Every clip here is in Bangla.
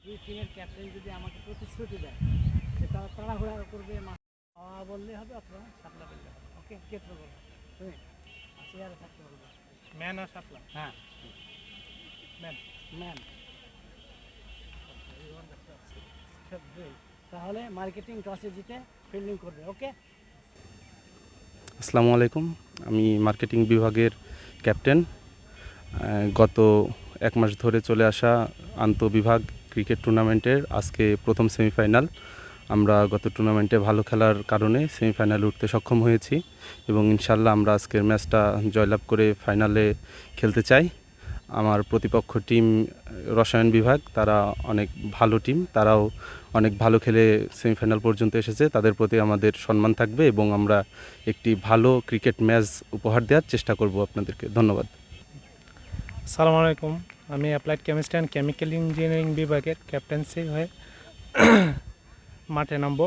দুই টিমের ক্যাপ্টেন যদি আমাকে প্রতিশ্রুতি দেয় যে তারা তাড়াহুড়া করবে, বললে হবে অথবা সাপলা বললে হবে। ওকে, কে তো বলবো তুমি চেয়ারে থাকতে বলবো। ম্যান আর সাপলা? হ্যাঁ, ম্যান। ম্যান। তাহলে মার্কেটিং টসে জিতে ফিল্ডিং করবে। ওকে। আসসালামু আলাইকুম, আমি মার্কেটিং বিভাগের ক্যাপ্টেন। গত এক মাস ধরে চলে আসা আন্তঃবিভাগ ক্রিকেট টুর্নামেন্টের আজকে প্রথম সেমিফাইনাল। আমরা গত টুর্নামেন্টে ভালো খেলার কারণে সেমিফাইনালে উঠতে সক্ষম হয়েছি এবং ইনশাল্লাহ আমরা আজকের ম্যাচটা জয়লাভ করে ফাইনালে খেলতে চাই। আমার প্রতিপক্ষ টিম রসায়ন বিভাগ, তারা অনেক ভালো টিম, তারাও অনেক ভালো খেলে সেমিফাইনাল পর্যন্ত এসেছে। তাদের প্রতি আমাদের সম্মান থাকবে এবং আমরা একটি ভালো ক্রিকেট ম্যাচ উপহার দেওয়ার চেষ্টা করব আপনাদেরকে। ধন্যবাদ। আসসালামু আলাইকুম, আমি applied chemistry and chemical engineering বিভাগের ক্যাপ্টেন্সি হয়ে মাঠে নামব।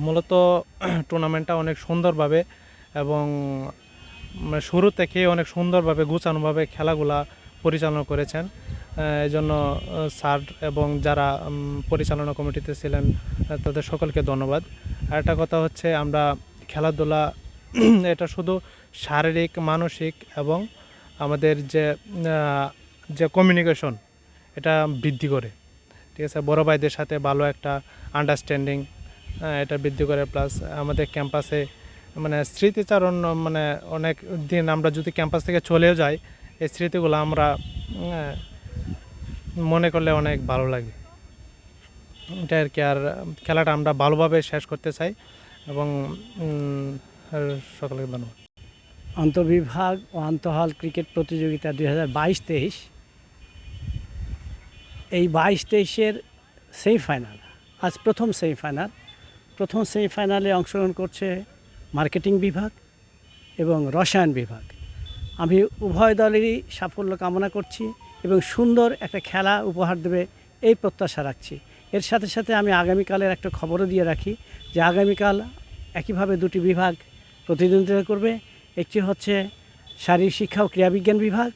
মূলত টুর্নামেন্টটা অনেক সুন্দরভাবে এবং শুরু থেকে অনেক সুন্দরভাবে গুছানোভাবে খেলাগুলা পরিচালনা করেছেন। এই জন্য স্যার এবং যারা পরিচালনা কমিটিতে ছিলেন তাদের সকলকে ধন্যবাদ। আরেকটা কথা হচ্ছে, আমরা খেলাধুলা এটা শুধু শারীরিক, মানসিক এবং আমাদের যে কমিউনিকেশন এটা বৃদ্ধি করে, ঠিক আছে। বড় ভাইদের সাথে ভালো একটা আন্ডারস্ট্যান্ডিং এটা বৃদ্ধি করে। প্লাস আমাদের ক্যাম্পাসে মানে স্মৃতিচারণ, মানে অনেক দিন আমরা যদি ক্যাম্পাস থেকে চলেও যাই, এই স্মৃতিগুলো আমরা মনে করলে অনেক ভালো লাগে। এটা আর কি। আর খেলাটা আমরা ভালোভাবে শেষ করতে চাই এবং সকলকে ধন্যবাদ। আন্তঃবিভাগ ও আন্তঃহল ক্রিকেট প্রতিযোগিতা 2022-23, এই 22-23-এর সেমিফাইনাল, আজ প্রথম সেমিফাইনালে অংশগ্রহণ করছে মার্কেটিং বিভাগ এবং রসায়ন বিভাগ। আমি উভয় দলেরই সাফল্য কামনা করছি এবং সুন্দর একটা খেলা উপহার দেবে এই প্রত্যাশা রাখছি। এর সাথে সাথে আমি আগামীকালের একটা খবরও দিয়ে রাখি যে আগামীকাল একইভাবে দুটি বিভাগ প্রতিদ্বন্দ্বিতা করবে। একটি হচ্ছে শারীরিক শিক্ষা ও ক্রীড়াবিজ্ঞান বিভাগ,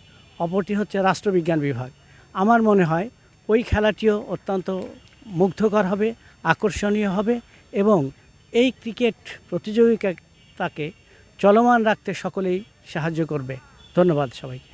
অপরটি হচ্ছে রাষ্ট্রবিজ্ঞান বিভাগ। আমার মনে হয় ওই খেলাটিও অত্যন্ত মুগ্ধকর হবে, আকর্ষণীয় হবে এবং এই ক্রিকেট প্রতিযোগিতাকে চলমান রাখতে সকলেই সাহায্য করবে। ধন্যবাদ সবাইকে।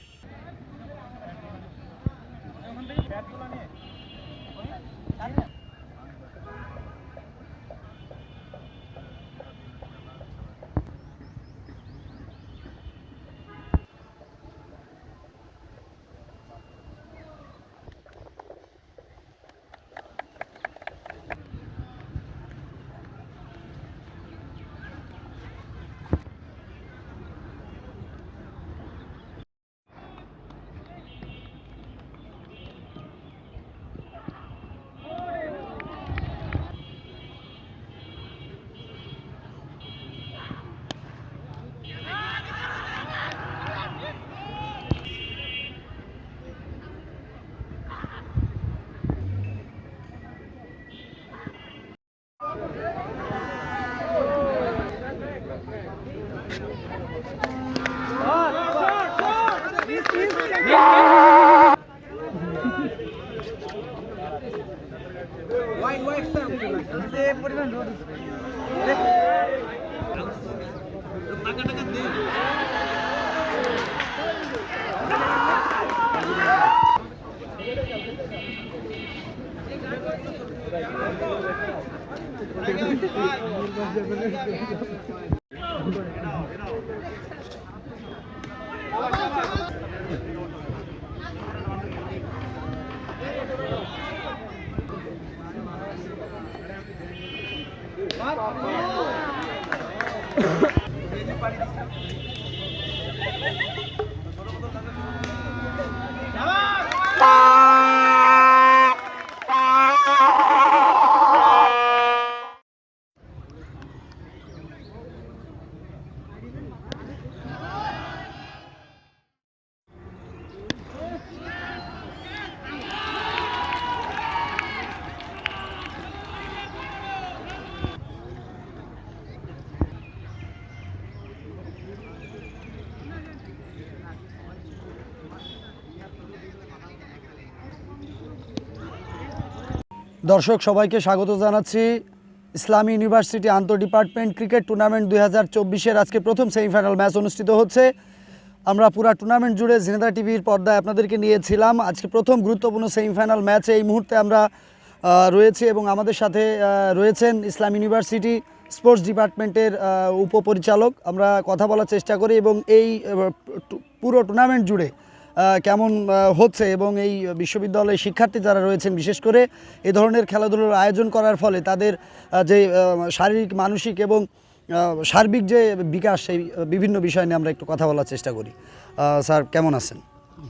দর্শক সবাইকে স্বাগত জানাচ্ছি ইসলামী ইউনিভার্সিটি আন্তঃ ডিপার্টমেন্ট ক্রিকেট টুর্নামেন্ট 2024-এর আজকে প্রথম সেমিফাইনাল ম্যাচ অনুষ্ঠিত হচ্ছে। আমরা পুরো টুর্নামেন্ট জুড়ে ঝিনেদা টিভির পর্দায় আপনাদেরকে নিয়েছিলাম। আজকে প্রথম গুরুত্বপূর্ণ সেমিফাইনাল ম্যাচে এই মুহূর্তে আমরা রয়েছি এবং আমাদের সাথে রয়েছেন ইসলামী ইউনিভার্সিটি স্পোর্টস ডিপার্টমেন্টের উপপরিচালক। আমরা কথা বলার চেষ্টা করি এবং এই পুরো টুর্নামেন্ট জুড়ে কেমন হচ্ছে এবং এই বিশ্ববিদ্যালয়ের শিক্ষার্থী যারা রয়েছেন বিশেষ করে এ ধরনের খেলাধুলার আয়োজন করার ফলে তাদের যে শারীরিক মানসিক এবং সার্বিক যে বিকাশ সেই বিভিন্ন বিষয় নিয়ে আমরা একটু কথা বলার চেষ্টা করি। স্যার কেমন আছেন?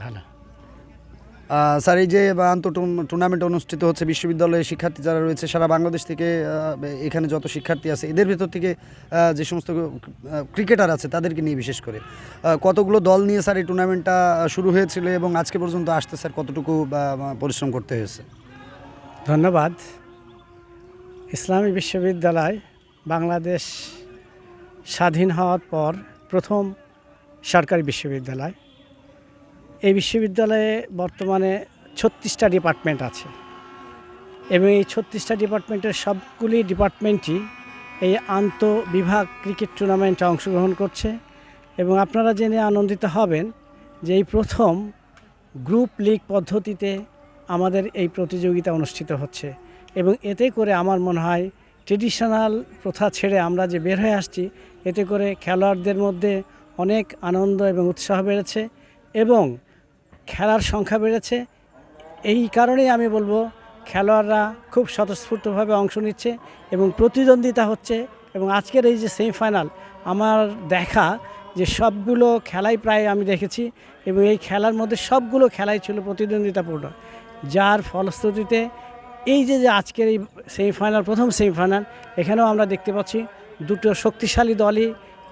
ভালো। স্যার এই যে টুর্নামেন্ট অনুষ্ঠিত হচ্ছে, বিশ্ববিদ্যালয়ের শিক্ষার্থী যারা রয়েছে সারা বাংলাদেশ থেকে এখানে যত শিক্ষার্থী আছে এদের ভেতর থেকে যে সমস্ত ক্রিকেটার আছে তাদেরকে নিয়ে বিশেষ করে কতগুলো দল নিয়ে স্যার এই টুর্নামেন্টটা শুরু হয়েছিল এবং আজকে পর্যন্ত আসতে স্যার কতটুকু পরিশ্রম করতে হয়েছে? ধন্যবাদ। ইসলামী বিশ্ববিদ্যালয় বাংলাদেশ স্বাধীন হওয়ার পর প্রথম সরকারি বিশ্ববিদ্যালয়। এই বিশ্ববিদ্যালয়ে বর্তমানে 36টা ডিপার্টমেন্ট আছে এবং এই 36টা ডিপার্টমেন্টের সবগুলি ডিপার্টমেন্টই এই আন্তঃবিভাগ ক্রিকেট টুর্নামেন্টে অংশগ্রহণ করছে এবং আপনারা জেনে আনন্দিত হবেন যে এই প্রথম গ্রুপ লিগ পদ্ধতিতে আমাদের এই প্রতিযোগিতা অনুষ্ঠিত হচ্ছে এবং এতে করে আমার মনে হয় ট্রেডিশনাল প্রথা ছেড়ে আমরা যে বের হয়ে আসছি, এতে করে খেলোয়াড়দের মধ্যে অনেক আনন্দ এবং উৎসাহ বেড়েছে এবং খেলার সংখ্যা বেড়েছে। এই কারণেই আমি বলবো খেলোয়াড়রা খুব স্বতঃস্ফূর্তভাবে অংশ নিচ্ছে এবং প্রতিদ্বন্দ্বিতা হচ্ছে এবং আজকের এই যে সেমিফাইনাল আমার দেখা যে সবগুলো খেলাই প্রায় আমি দেখেছি এবং এই খেলার মধ্যে সবগুলো খেলাই ছিল প্রতিদ্বন্দ্বিতাপূর্ণ, যার ফলশ্রুতিতে এই যে আজকের এই সেমিফাইনাল প্রথম সেমিফাইনাল এখানেও আমরা দেখতে পাচ্ছি দুটো শক্তিশালী দলই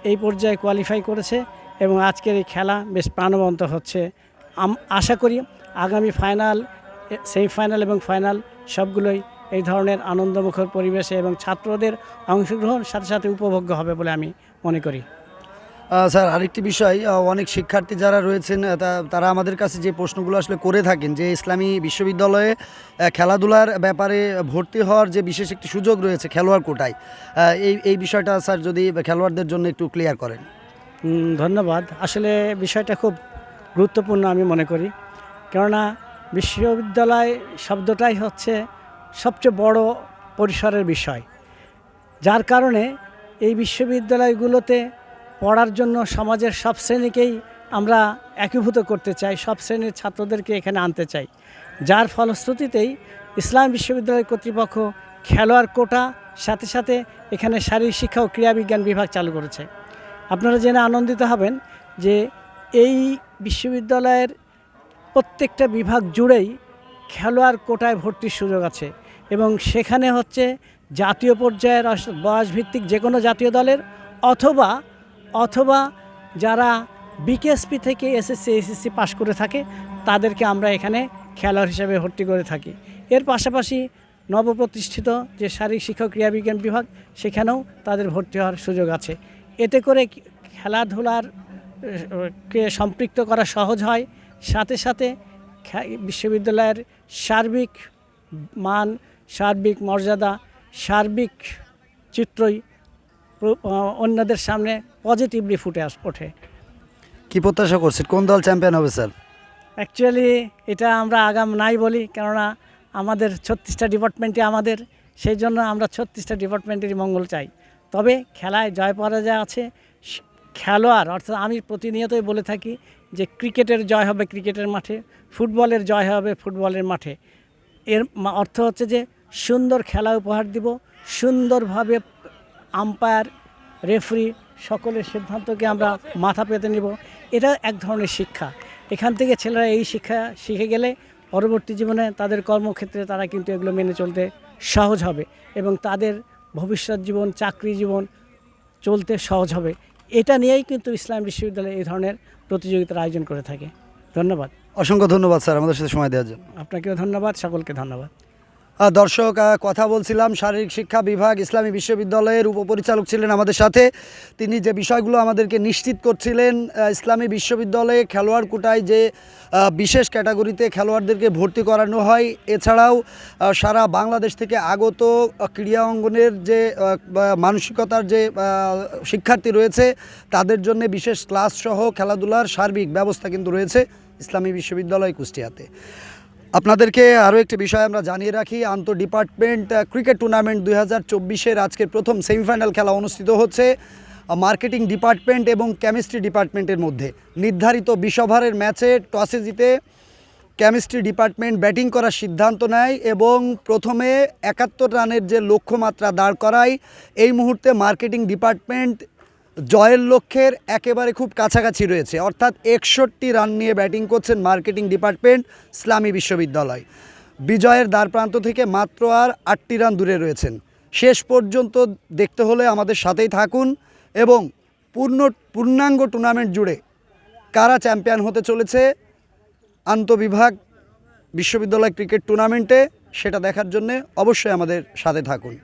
এই পর্যায়ে কোয়ালিফাই করেছে এবং আজকের এই খেলা বেশ প্রাণবন্ত হচ্ছে। আশা করি আগামী ফাইনাল, সেমিফাইনাল এবং ফাইনাল সবগুলোই এই ধরনের আনন্দমুখর পরিবেশে এবং ছাত্রদের অংশগ্রহণ সাথে সাথে উপভোগ্য হবে বলে আমি মনে করি। স্যার আরেকটি বিষয়, অনেক শিক্ষার্থী যারা রয়েছেন তারা আমাদের কাছে যে প্রশ্নগুলো আসলে করে থাকেন যে ইসলামী বিশ্ববিদ্যালয়ে খেলাধুলার ব্যাপারে ভর্তি হওয়ার যে বিশেষ একটি সুযোগ রয়েছে খেলোয়াড় কোটায়, এই বিষয়টা স্যার যদি খেলোয়াড়দের জন্য একটু ক্লিয়ার করেন। ধন্যবাদ। আসলে বিষয়টা খুব গুরুত্বপূর্ণ আমি মনে করি, কেননা বিশ্ববিদ্যালয় শব্দটাই হচ্ছে সবচেয়ে বড় পরিসরের বিষয়, যার কারণে এই বিশ্ববিদ্যালয়গুলোতে পড়ার জন্য সমাজের সব শ্রেণীকেই আমরা একীভূত করতে চাই, সব শ্রেণীর ছাত্রদেরকে এখানে আনতে চাই, যার ফলশ্রুতিতেই ইসলাম বিশ্ববিদ্যালয় কর্তৃপক্ষ খেলোয়াড় কোটা সাথে সাথে এখানে শারীরিক শিক্ষা ও ক্রীড়াবিজ্ঞান বিভাগ চালু করেছে। আপনারা জেনে আনন্দিত হবেন যে এই বিশ্ববিদ্যালয়ের প্রত্যেকটা বিভাগ জুড়েই খেলোয়াড় কোটায় ভর্তির সুযোগ আছে এবং সেখানে হচ্ছে জাতীয় পর্যায়ের বয়সভিত্তিক যে কোনো জাতীয় দলের অথবা যারা বিকেএসপি থেকে এসএসসি এইচএসসি পাশ করে থাকে তাদেরকে আমরা এখানে খেলোয়াড় হিসেবে ভর্তি করে থাকি। এর পাশাপাশি নবপ্রতিষ্ঠিত যে শারীরিক শিক্ষা ও ক্রীড়াবিজ্ঞান বিভাগ সেখানেও তাদের ভর্তি হওয়ার সুযোগ আছে। এতে করে খেলাধুলার কে সম্পৃক্ত করা সহজ হয়, সাথে সাথে বিশ্ববিদ্যালয়ের সার্বিক মান, সার্বিক মর্যাদা, সার্বিক চিত্রই অন্যদের সামনে পজিটিভলি ফুটে ওঠে। কি প্রত্যাশা করছেন, কোন দল চ্যাম্পিয়ন হবে স্যার? অ্যাকচুয়ালি এটা আমরা আগাম নাই বলি, কেননা আমাদের 36টা ডিপার্টমেন্টে আমাদের, সেই জন্য আমরা 36টা ডিপার্টমেন্টেরই মঙ্গল চাই। তবে খেলায় জয় পরাজয় আছে। খেলোয়াড় অর্থাৎ আমি প্রতিনিয়তই বলে থাকি যে ক্রিকেটের জয় হবে ক্রিকেটের মাঠে, ফুটবলের জয় হবে ফুটবলের মাঠে। এর অর্থ হচ্ছে যে সুন্দর খেলা উপহার দিব, সুন্দরভাবে আম্পায়ার, রেফারি সকলের সিদ্ধান্তকে আমরা মাথা পেতে নিব। এটা এক ধরনের শিক্ষা। এখান থেকে ছেলেরা এই শিক্ষা শিখে গেলে পরবর্তী জীবনে তাদের কর্মক্ষেত্রে তারা কিন্তু এগুলো মেনে চলতে সহজ হবে এবং তাদের ভবিষ্যৎ জীবন, চাকরি জীবন চলতে সহজ হবে। এটা নিয়েই কিন্তু ইসলাম বিশ্ববিদ্যালয় এই ধরনের প্রতিযোগিতার আয়োজন করে থাকে। ধন্যবাদ। অসংখ্য ধন্যবাদ স্যার আমাদের সাথে সময় দেওয়ার জন্য। আপনাকেও ধন্যবাদ, সকলকে ধন্যবাদ। দর্শক, কথা বলছিলাম শারীরিক শিক্ষা বিভাগ ইসলামী বিশ্ববিদ্যালয়ের উপপরিচালক ছিলেন আমাদের সাথে। তিনি যে বিষয়গুলো আমাদেরকে নিশ্চিত করছিলেন, ইসলামী বিশ্ববিদ্যালয়ে খেলোয়াড় কোটায় যে বিশেষ ক্যাটাগরিতে খেলোয়াড়দেরকে ভর্তি করানো হয়, এছাড়াও সারা বাংলাদেশ থেকে আগত ক্রীড়া অঙ্গনের যে মানসিকতার যে শিক্ষার্থী রয়েছে তাদের জন্য বিশেষ ক্লাস সহ খেলাধুলার সার্বিক ব্যবস্থা কিন্তু রয়েছে ইসলামী বিশ্ববিদ্যালয় কুষ্টিয়াতে। আপনাদেরকে আরও একটি বিষয় আমরা জানিয়ে রাখি, আন্তঃ ডিপার্টমেন্ট ক্রিকেট টুর্নামেন্ট 2024-এর আজকের প্রথম সেমিফাইনাল খেলা অনুষ্ঠিত হচ্ছে মার্কেটিং ডিপার্টমেন্ট এবং কেমিস্ট্রি ডিপার্টমেন্টের মধ্যে। নির্ধারিত 20 ওভারের ম্যাচে টসে জিতে কেমিস্ট্রি ডিপার্টমেন্ট ব্যাটিং করার সিদ্ধান্ত নেয় এবং প্রথমে 71 রানের যে লক্ষ্যমাত্রা দাঁড় করায়। এই মুহূর্তে মার্কেটিং ডিপার্টমেন্ট জয়ের লক্ষ্যের একেবারে খুব কাছাকাছি রয়েছে, অর্থাৎ 61 রান নিয়ে ব্যাটিং করছেন মার্কেটিং ডিপার্টমেন্ট ইসলামী বিশ্ববিদ্যালয়। বিজয়ের দ্বারপ্রান্ত থেকে মাত্র আর 8টি রান দূরে রয়েছেন। শেষ পর্যন্ত দেখতে হলে আমাদের সাথেই থাকুন এবং পূর্ণাঙ্গ টুর্নামেন্ট জুড়ে কারা চ্যাম্পিয়ন হতে চলেছে আন্তঃবিভাগ বিশ্ববিদ্যালয় ক্রিকেট টুর্নামেন্টে সেটা দেখার জন্য অবশ্যই আমাদের সাথে থাকুন।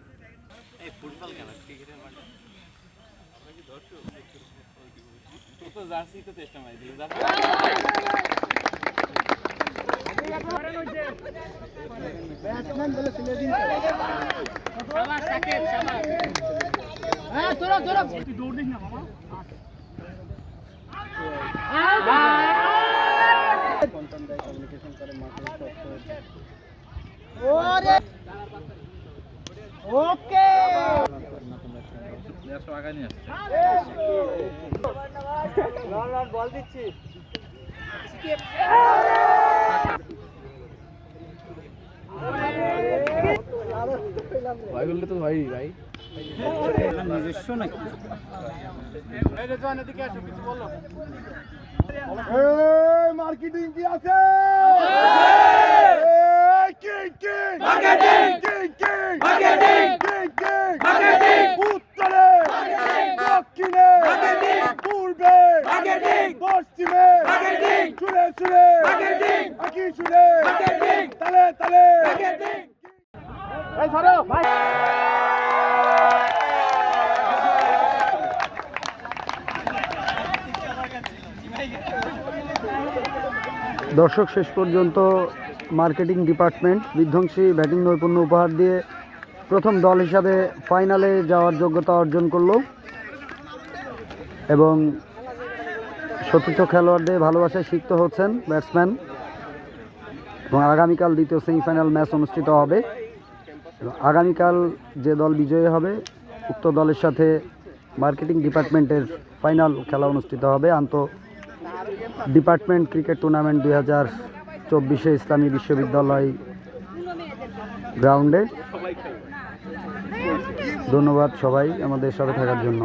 মার্কেটিং কি আছে? উত্তরে, দক্ষিণে, পূর্বে, পশ্চিমে, সুরে সুরে, একই সুরে, তালে তালে। দর্শক, শেষ পর্যন্ত মার্কেটিং ডিপার্টমেন্ট বিধ্বংসী ব্যাটিং নৈপুণ্য উপহার দিয়ে প্রথম দল হিসাবে ফাইনালে যাওয়ার যোগ্যতা অর্জন করলো এবং সতীর্থ খেলোয়াড়দের ভালোবাসায় সিক্ত হচ্ছেন ব্যাটসম্যান এবং আগামীকাল দ্বিতীয় সেমিফাইনাল ম্যাচ অনুষ্ঠিত হবে এবং আগামীকাল যে দল বিজয়ী হবে উক্ত দলের সাথে মার্কেটিং ডিপার্টমেন্টের ফাইনাল খেলা অনুষ্ঠিত হবে আন্তঃ ডিপার্টমেন্ট ক্রিকেট টুর্নামেন্ট 2024 ইসলামী বিশ্ববিদ্যালয় গ্রাউন্ডে। ধন্যবাদ সবাই আমাদের সাথে থাকার জন্য।